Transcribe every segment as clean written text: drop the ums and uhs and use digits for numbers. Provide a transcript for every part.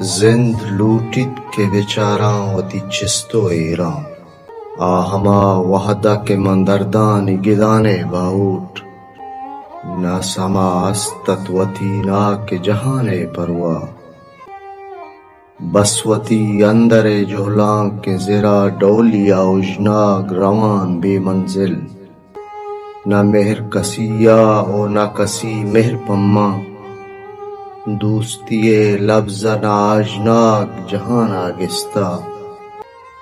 زند لوٹت کے بیچاراں وتی چستو ایراں ہما وحدہ کے مندردان گدانے باوٹ نہ سما استت وتی نا کے جہانے پروا بسوتی اندر جہلاں کے زرا ڈولیا اجناگ روان بے منزل نہ مہر کسیا او نہ کسی مہر پما دوستی لفظ ناجناک جہان آگستہ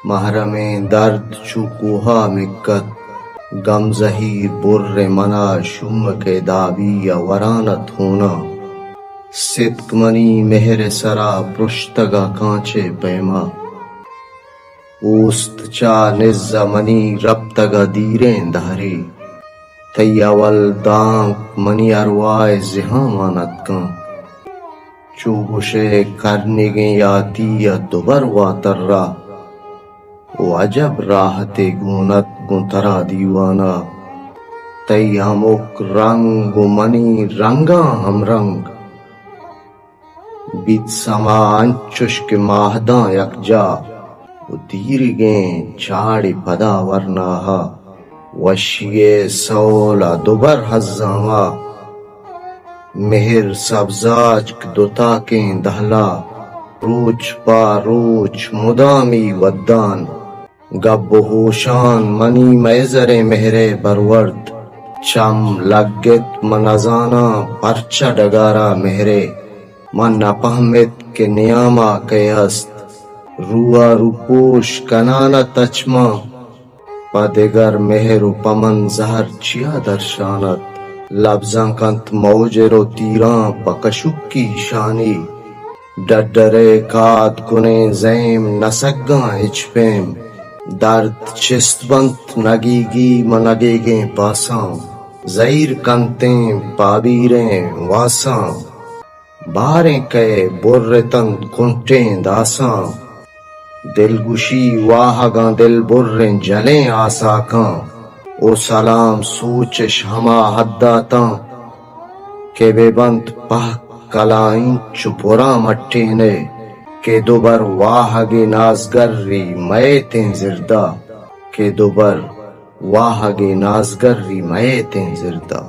محرم درد چوکوہا مکت غم ظہیر بر منا شم کے دابی یا ورانت ہونا صدق منی مہر سرا پرشتگا کانچے پیما اوست چا نز منی ربتگا دیریں دہری تی اول دانک منی اروائے زہاں مانت کان چوگوشے کرنگیں یاتی یا دوبر واتر را او عجب راحت گونت گنترا دیوانا تی ہمک رنگ و منی رنگا ہم رنگ بیت سما انچوش کے ماہداں یک جا و دیرگیں چاڑی پدا ورناہا وشیے سولا دوبر حزاما مہر سبزاج دوتا کے دہلا روچ پا روچ مدامی ودان گب ہوشان منی میزر مہر برورد چم لگت منزانا پرچہ ڈگارا مہرے من نپہمت کے نیاما کے است روا روپوش کنانا تچما پدگر مہر و پمن زہر چیا درشانت لفظاں کنت موجر و تیراں پکشک کی شانی ڈڈرے کات کنے زیم نسگاں ہچپیم درد چست بنت نگیگی منگیگیں پاساں زہیر کنتیں پابیریں واساں باریں کئے برتن کنٹیں داساں دلگوشی واہگاں دل بریں جلیں آساکاں او سلام سوچش ہما حداتاں کہ بے بند پہ کلائیں چپورا مٹینے کہ دوبر واہگے نازگری میتیں زردہ کہ دوبر واہگے نازگری میتیں زردہ